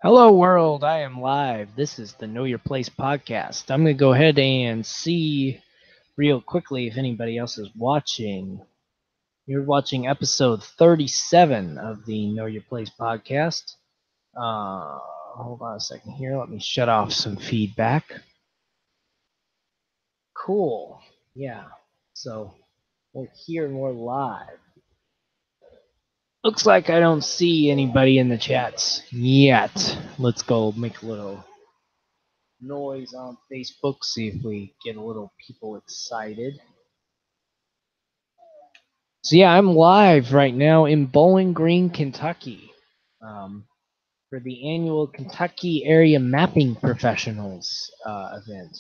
Hello, world. I am live. This is the Know Your Place podcast. I'm going to go ahead and see real quickly if anybody else is watching. You're watching episode 37 of the Know Your Place podcast. Hold on a second here. Let me shut off some feedback. Cool. Yeah. So we're here and we're live. Looks like I don't see anybody in the chats yet. Let's go make a little noise on Facebook, see if we get a little people excited. So yeah, I'm live right now in Bowling Green, Kentucky, for the annual Kentucky Area Mapping Professionals event.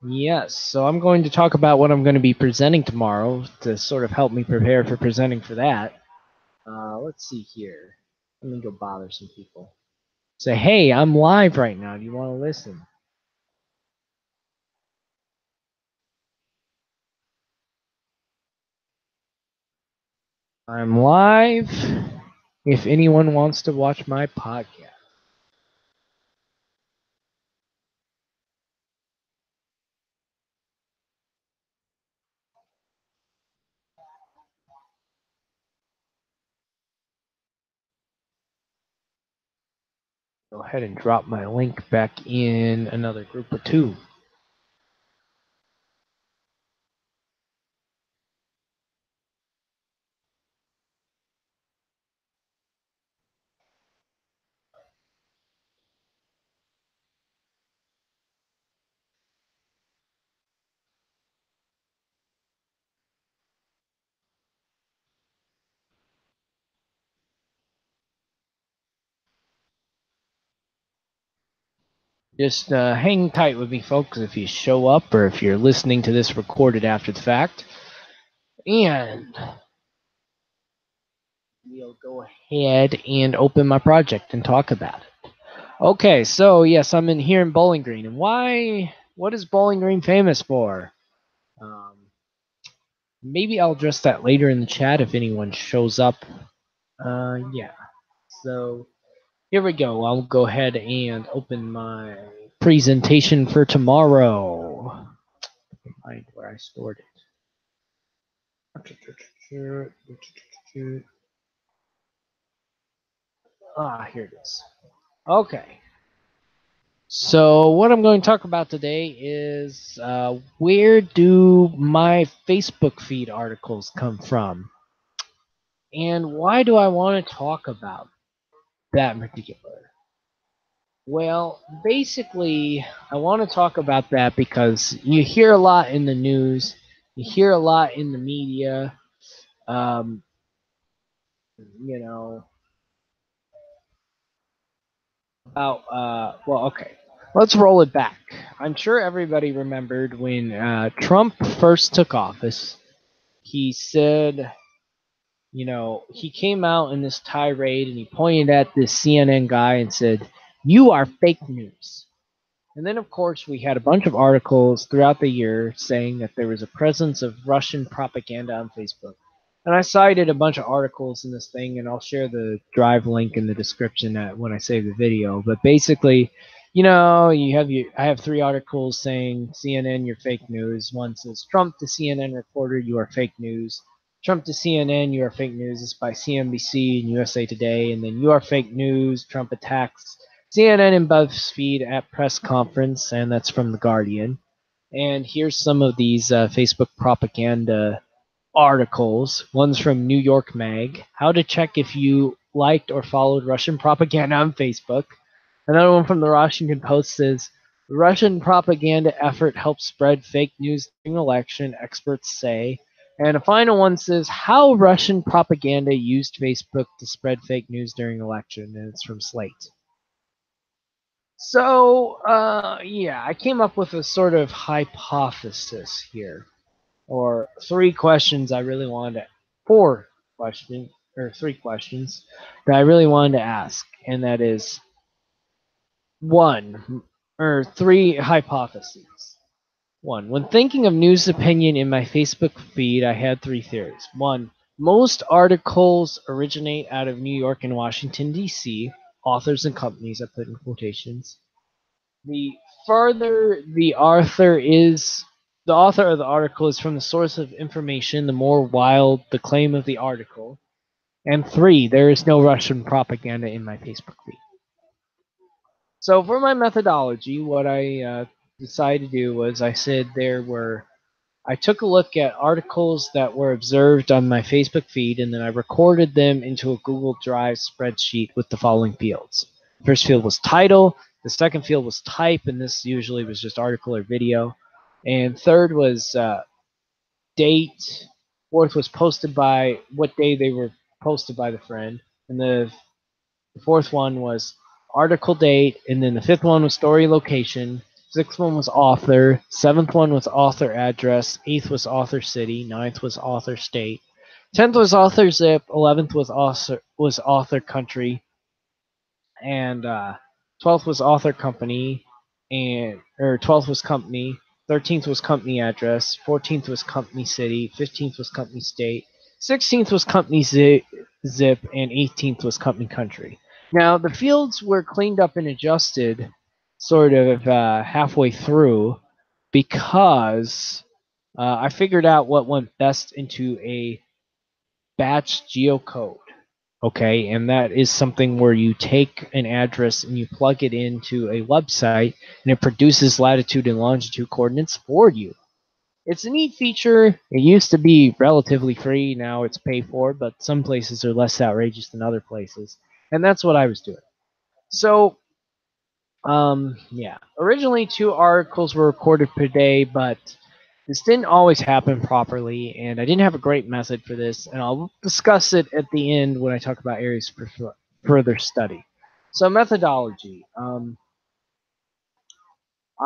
Yes, so I'm going to talk about what I'm going to be presenting tomorrow to sort of help me prepare for presenting for that. Let's see here. Let me go bother some people. Say, hey, I'm live right now. Do you want to listen? I'm live. If anyone wants to watch my podcast. Go ahead and drop my link back in another group of two. Just hang tight with me, folks, if you show up or if you're listening to this recorded after the fact. And we'll go ahead and open my project and talk about it. Okay, so yes, I'm in here in Bowling Green. And why? What is Bowling Green famous for? Um, Maybe I'll address that later in the chat if anyone shows up. Yeah. So here we go. I'll go ahead and open my presentation for tomorrow. Find where I stored it. Here it is. Okay. So what I'm going to talk about today is where do my Facebook feed articles come from? And why do I want to talk about that in particular? Well, basically, I want to talk about that because you hear a lot in the news, you hear a lot in the media, um, you know, about, well, okay, let's roll it back. I'm sure everybody remembered when Trump first took office, he said, he came out in this tirade and he pointed at this CNN guy and said, "You are fake news." And then, of course, we had a bunch of articles throughout the year saying that there was a presence of Russian propaganda on Facebook. And I cited a bunch of articles in this thing, and I'll share the drive link in the description when I save the video. But basically, I have three articles saying CNN, you're fake news. One says Trump to CNN reporter, you are fake news. Trump to CNN, you are fake news. It's by CNBC and USA Today. And then you are fake news. Trump attacks CNN and BuzzFeed at press conference, and that's from The Guardian. And here's some of these Facebook propaganda articles. One's from New York Mag. How to check if you liked or followed Russian propaganda on Facebook. Another one from the Washington Post says, Russian propaganda effort helps spread fake news during election, experts say. And a final one says, how Russian propaganda used Facebook to spread fake news during election, and it's from Slate. So, yeah, I came up with a sort of hypothesis here, or three questions that I really wanted to ask, and that is three hypotheses. One, when thinking of news opinion in my Facebook feed, I had three theories. One, most articles originate out of New York and Washington, D.C. authors and companies, I put in quotations. The farther the author of the article is from the source of information, the more wild the claim of the article. And 3, there is no Russian propaganda in my Facebook feed. So for my methodology, what I decided to do was I took a look at articles that were observed on my Facebook feed, and then I recorded them into a Google Drive spreadsheet with the following fields. The first field was title, the second field was type, and this usually was just article or video, and third was date, fourth was posted by what day they were posted by the friend, and the fourth one was article date, and then the fifth one was story location. Sixth one was author. Seventh one was author address. Eighth was author city. Ninth was author state. 10th was author zip. 11th was author country, and 12th was author company, and or 12th was company. 13th was company address. 14th was company city. 15th was company state. 16th was company zip, and 18th was company country. Now the fields were cleaned up and adjusted sort of halfway through because I figured out what went best into a batch geocode. Okay, and that is something where you take an address and you plug it into a website and it produces latitude and longitude coordinates for you. It's a neat feature. It used to be relatively free, now it's paid for, but some places are less outrageous than other places. And that's what I was doing. So, yeah. Originally, 2 articles were recorded per day, but this didn't always happen properly, and I didn't have a great method for this, and I'll discuss it at the end when I talk about areas for further study. So, methodology.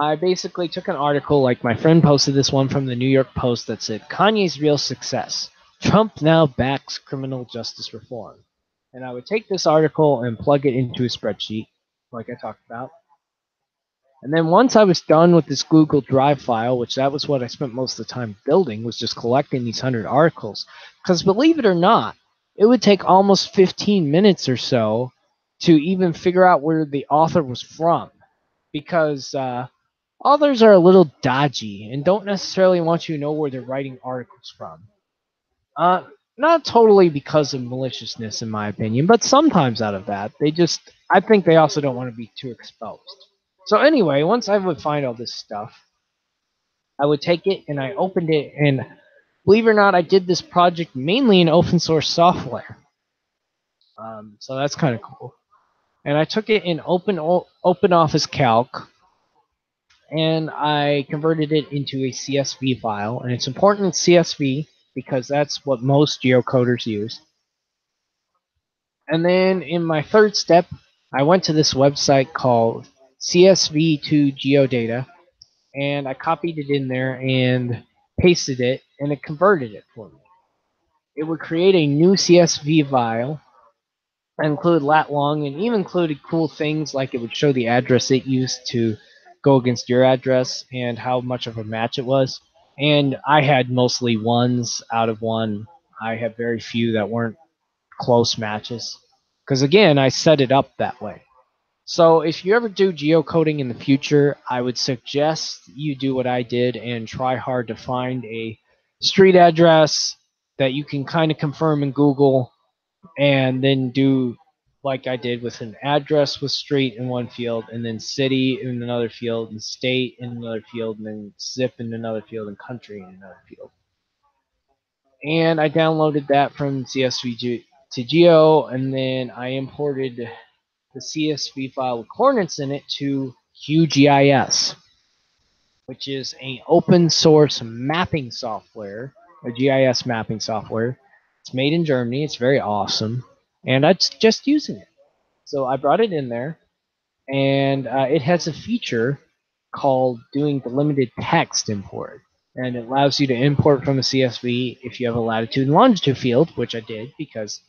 I basically took an article, like my friend posted this one from the New York Post that said, Kanye's real success. Trump now backs criminal justice reform. And I would take this article and plug it into a spreadsheet, like I talked about. And then once I was done with this Google Drive file, which that was what I spent most of the time building, was just collecting these 100 articles. Because believe it or not, it would take almost 15 minutes or so to even figure out where the author was from. Because authors are a little dodgy and don't necessarily want you to know where they're writing articles from. Uh, Not totally because of maliciousness, in my opinion, but sometimes out of that. I think they also don't want to be too exposed. So anyway, once I would find all this stuff, I would take it and I opened it, and believe it or not, I did this project mainly in open source software. So that's kind of cool. And I took it in Open Office Calc, and I converted it into a CSV file. And it's important in CSV because that's what most geocoders use. And then in my third step, I went to this website called CSV to Geodata, and I copied it in there and pasted it, and it converted it for me. It would create a new CSV file and include lat long, and even included cool things like it would show the address it used to go against your address and how much of a match it was. And I had mostly ones out of one. I had very few that weren't close matches. Because again, I set it up that way. So if you ever do geocoding in the future, I would suggest you do what I did and try hard to find a street address that you can kind of confirm in Google, and then do like I did with an address with street in one field, and then city in another field, and state in another field, and then zip in another field, and country in another field. And I downloaded that from CSV to Geo, and then I imported the CSV file with coordinates in it to QGIS, which is an open source mapping software, a GIS mapping software. It's made in Germany. It's very awesome, and I'm just using it. So I brought it in there, and it has a feature called doing delimited text import, and it allows you to import from a CSV if you have a latitude and longitude field, which I did because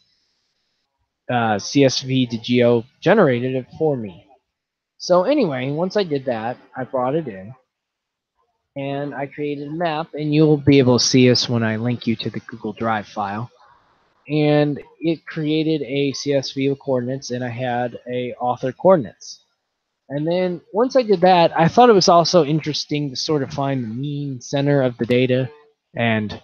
CSV to Geo generated it for me. So anyway, once I did that, I brought it in, and I created a map, and you'll be able to see this when I link you to the Google Drive file. and it created a CSV of coordinates, and I had a author coordinates. And then once I did that, I thought it was also interesting to sort of find the mean center of the data. And,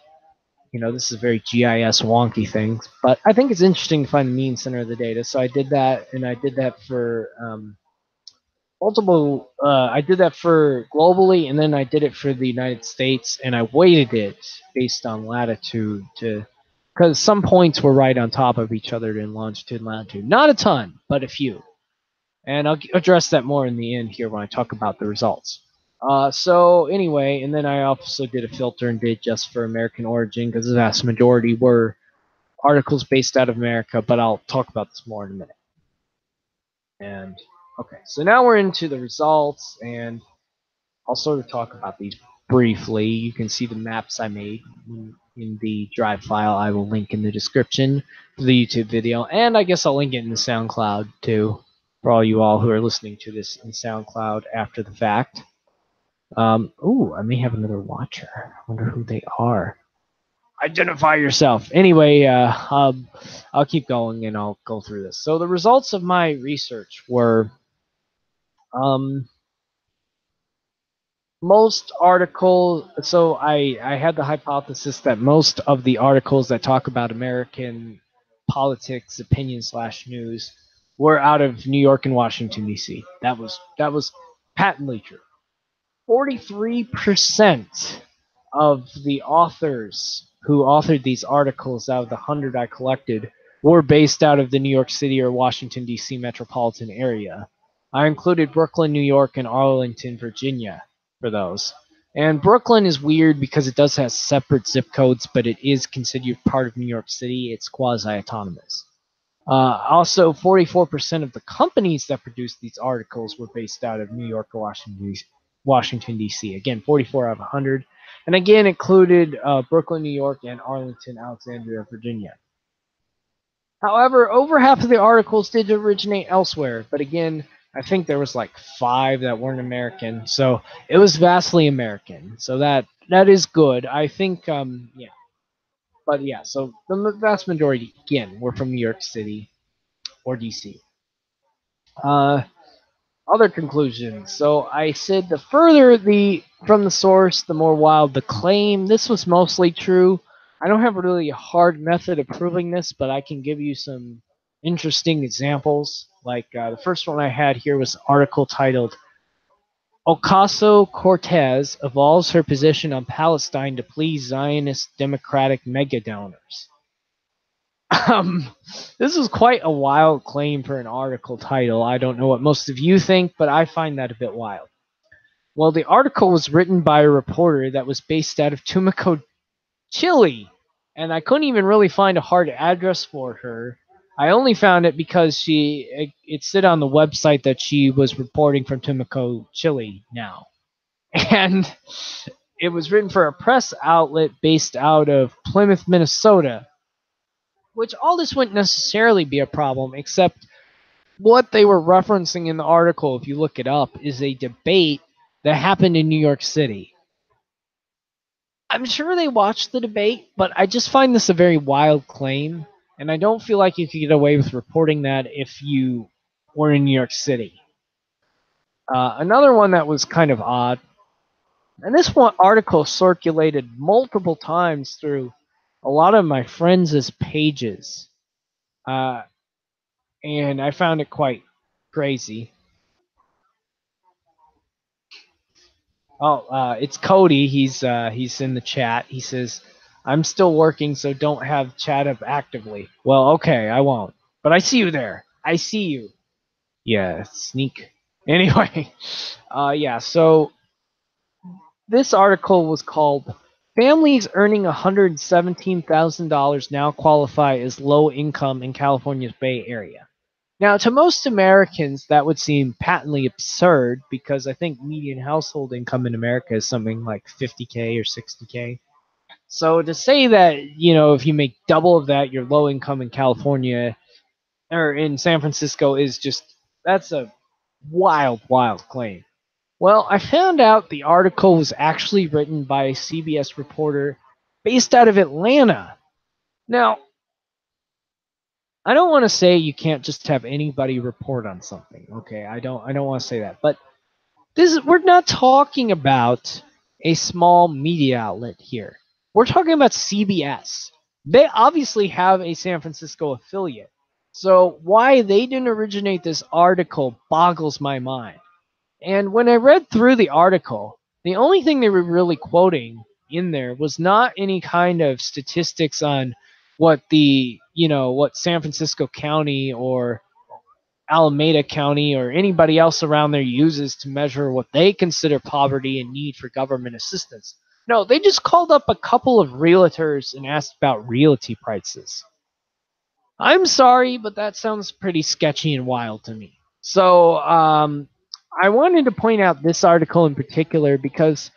this is a very GIS wonky thing, but I think it's interesting to find the mean center of the data. So I did that, and I did that for multiple. I did that for globally, and then I did it for the United States, and I weighted it based on latitude to, because some points were right on top of each other in longitude and latitude. Not a ton, but a few. And I'll address that more in the end here when I talk about the results. So anyway, and then I also did a filter and did just for American origin because the vast majority were articles based out of America, but I'll talk about this more in a minute. And okay, so now we're into the results, and I'll sort of talk about these briefly. You can see the maps I made in the drive file I will link in the description for the YouTube video, and I guess I'll link it in the SoundCloud too, for all you all who are listening to this in SoundCloud after the fact. Ooh, I may have another watcher. I wonder who they are. Identify yourself. Anyway, I'll keep going and I'll go through this. So the results of my research were most articles. So I had the hypothesis that most of the articles that talk about American politics, opinion slash news, were out of New York and Washington D.C. That was patently true. 43% of the authors who authored these articles out of the 100 I collected were based out of the New York City or Washington, D.C. metropolitan area. I included Brooklyn, New York, and Arlington, Virginia for those. And Brooklyn is weird because it does have separate zip codes, but it is considered part of New York City. It's quasi-autonomous. Also, 44% of the companies that produced these articles were based out of New York or Washington, D.C. Again, 44 out of 100. And again, included Brooklyn, New York, and Arlington, Alexandria, Virginia. However, over half of the articles did originate elsewhere. But again, I think there was like 5 that weren't American. So it was vastly American. So that is good. I think, yeah. But yeah, so the vast majority, again, were from New York City or DC. Other conclusions. So I said the further from the source, the more wild the claim. This was mostly true. I don't have a really hard method of proving this, but I can give you some interesting examples. Like the first one I had here was an article titled Ocasio-Cortez evolves her position on Palestine to please Zionist Democratic mega donors. This is quite a wild claim for an article title. I don't know what most of you think, but I find that a bit wild. Well, the article was written by a reporter that was based out of Tumaco, Chile, and I couldn't even really find a hard address for her. I only found it because it said on the website that she was reporting from Tumaco, Chile now. And it was written for a press outlet based out of Plymouth, Minnesota, which all this wouldn't necessarily be a problem, except what they were referencing in the article, if you look it up, is a debate that happened in New York City. I'm sure they watched the debate, but I just find this a very wild claim, and I don't feel like you could get away with reporting that if you were in New York City. Another one that was kind of odd, and this one article circulated multiple times through a lot of my friends' pages. And I found it quite crazy. Oh, it's Cody. He's in the chat. He says, "I'm still working, so don't have chat up actively." Well, okay, I won't. But I see you there. I see you. Yeah, sneak. Anyway, yeah. So this article was called "Families Earning $117,000 Now Qualify as Low Income in California's Bay Area." Now, to most Americans, that would seem patently absurd because I think median household income in America is something like 50K or 60K. So to say that, if you make double of that, you're low income in California or in San Francisco is that's a wild, wild claim. Well, I found out the article was actually written by a CBS reporter based out of Atlanta. Now, I don't want to say you can't just have anybody report on something. Okay, I don't want to say that. But we're not talking about a small media outlet here. We're talking about CBS. They obviously have a San Francisco affiliate. So why they didn't originate this article boggles my mind. And when I read through the article, the only thing they were really quoting in there was not any kind of statistics on what San Francisco County or Alameda County or anybody else around there uses to measure what they consider poverty and need for government assistance. No, they just called up a couple of realtors and asked about realty prices. I'm sorry, but that sounds pretty sketchy and wild to me. So, I wanted to point out this article in particular because,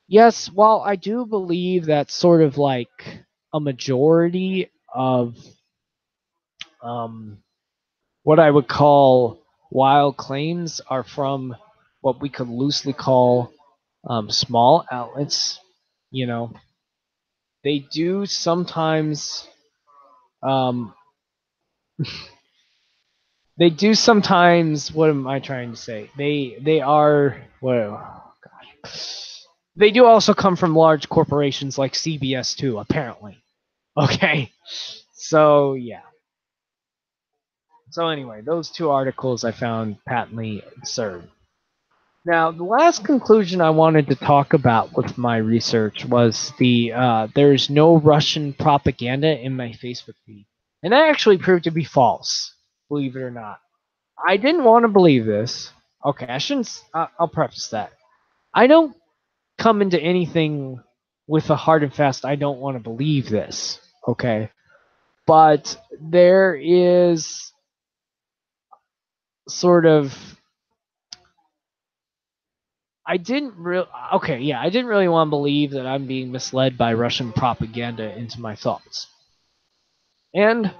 yes, while I do believe that sort of like a majority of um, what I would call wild claims are from what we could loosely call small outlets, you know, they do sometimes um, what am I trying to say? They are well, gosh. They do also come from large corporations like CBS too, apparently. Okay. So yeah. So anyway, those two articles I found patently absurd. Now, the last conclusion I wanted to talk about with my research was there's no Russian propaganda in my Facebook feed, and that actually proved to be false. Believe it or not, I didn't want to believe this. Okay, I shouldn't. I'll preface that. I don't come into anything with a hard and fast. I don't want to believe this. Okay, but there is sort of I didn't really want to believe that I'm being misled by Russian propaganda into my thoughts. And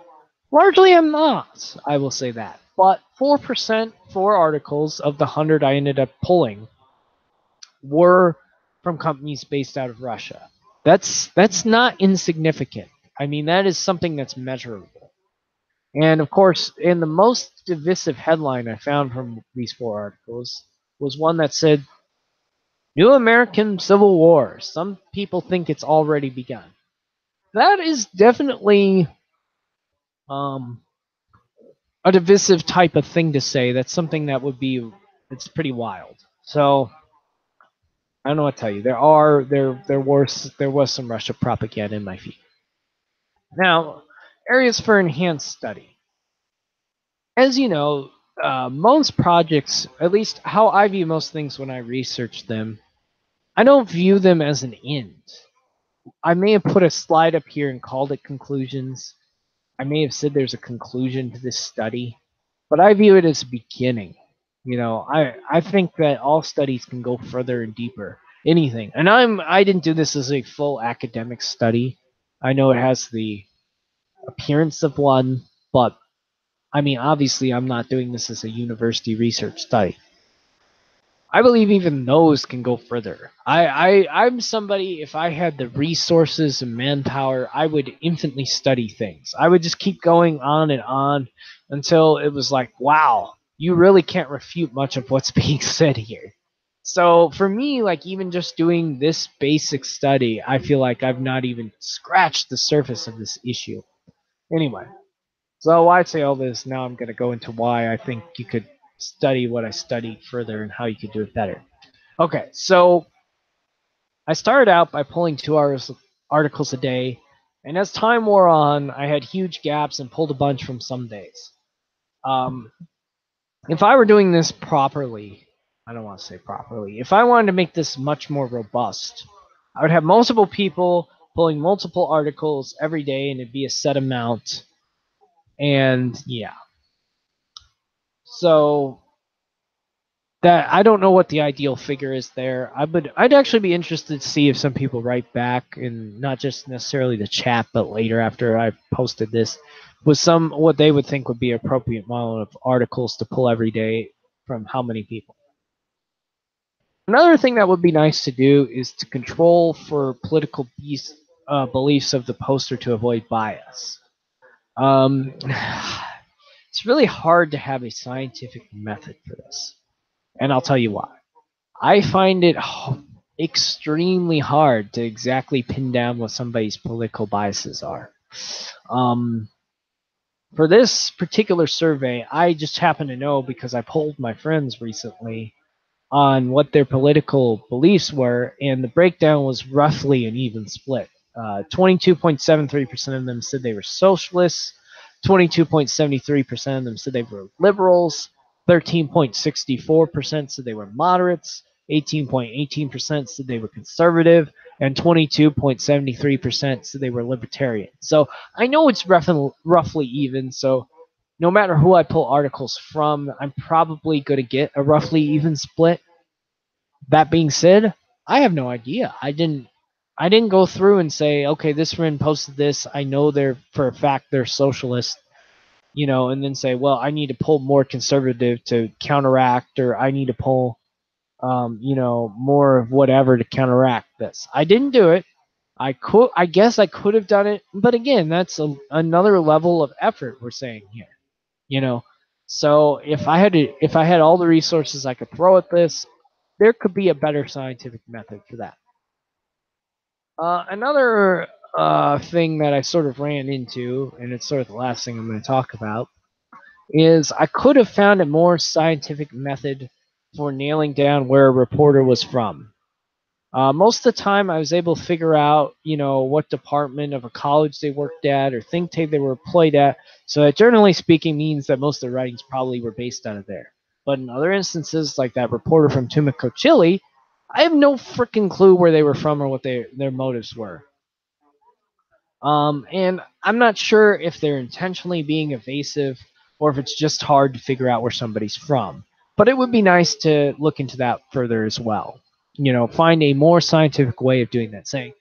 largely I'm not, I will say that. But 4%, 4 articles of the 100 I ended up pulling were from companies based out of Russia. That's not insignificant. I mean, that is something that's measurable. And of course, in the most divisive headline I found from these 4 articles was one that said New American Civil War. Some people think it's already begun. That is definitely um, a divisive type of thing to say. That's something that would be it's pretty wild. So I don't know what to tell you. There was some Russia propaganda in my feed. Now, areas for enhanced study. As you know, most projects, at least how I view most things when I research them, I don't view them as an end. I may have put a slide up here and called it conclusions. I may have said there's a conclusion to this study, but I view it as a beginning. I think that all studies can go further and deeper. Anything. And I didn't do this as a full academic study. I know it has the appearance of one, but I mean obviously I'm not doing this as a university research study. I believe even those can go further. I'm somebody, if I had the resources and manpower, I would infinitely study things. I would just keep going on and on until it was like, wow, you really can't refute much of what's being said here. So for me, like even just doing this basic study, I feel like I've not even scratched the surface of this issue. Anyway, so I'd say all this. Now I'm going to go into why I think you could study what I studied further and how you could do it better. Okay, so I started out by pulling 2 hours articles a day, and as time wore on, I had huge gaps and pulled a bunch from some days. Um, if I were doing this properly, I don't want to say properly, if I wanted to make this much more robust, I would have multiple people pulling multiple articles every day, and it'd be a set amount. And yeah, so that I don't know what the ideal figure is there. I'd actually be interested to see if some people write back, and not just necessarily the chat, but later after I've posted this, with some what they would think would be appropriate amount of articles to pull every day from how many people. Another thing that would be nice to do is to control for political beliefs of the poster to avoid bias. Um, it's really hard to have a scientific method for this, and I'll tell you why. I find it extremely hard to exactly pin down what somebody's political biases are. Um, for this particular survey, I just happen to know because I polled my friends recently on what their political beliefs were, and the breakdown was roughly an even split. 22.73% of them said they were socialists, 22.73% of them said they were liberals, 13.64% said they were moderates, 18.18% said they were conservative, and 22.73% said they were libertarian. So I know it's roughly even, so no matter who I pull articles from, I'm probably going to get a roughly even split. That being said, I have no idea. I didn't go through and say, okay, this friend posted this. I know they're for a fact they're socialist, and then say, well, I need to pull more conservative to counteract, or I need to pull, more of whatever to counteract this. I didn't do it. I guess I could have done it, but again, that's another level of effort we're saying here, you know. So if I had all the resources I could throw at this, there could be a better scientific method for that. Another thing that I sort of ran into, and it's sort of the last thing I'm going to talk about, is I could have found a more scientific method for nailing down where a reporter was from. Most of the time, I was able to figure out, what department of a college they worked at or think tank they were employed at. So that, generally speaking, means that most of the writings probably were based out of there. But in other instances, like that reporter from Tumaco, Chile, I have no freaking clue where they were from or what their motives were. And I'm not sure if they're intentionally being evasive or if it's just hard to figure out where somebody's from. But it would be nice to look into that further as well. Find a more scientific way of doing that. Saying,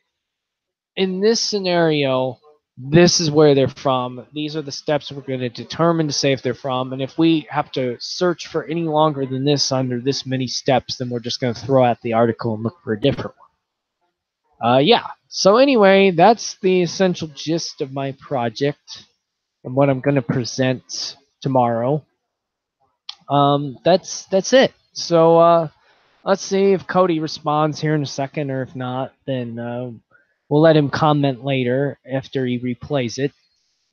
in this scenario, this is where they're from. These are the steps we're going to determine to say if they're from. And if we have to search for any longer than this under this many steps, then we're just going to throw out the article and look for a different one. Yeah. So anyway, that's the essential gist of my project and what I'm going to present tomorrow. That's it. So let's see if Cody responds here in a second, or if not, then we'll let him comment later after he replays it.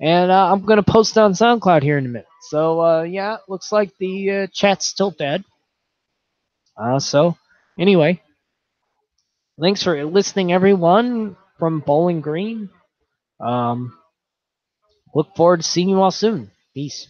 And I'm going to post it on SoundCloud here in a minute. So yeah, looks like the chat's still dead. So anyway, thanks for listening, everyone from Bowling Green. Um, Look forward to seeing you all soon. Peace.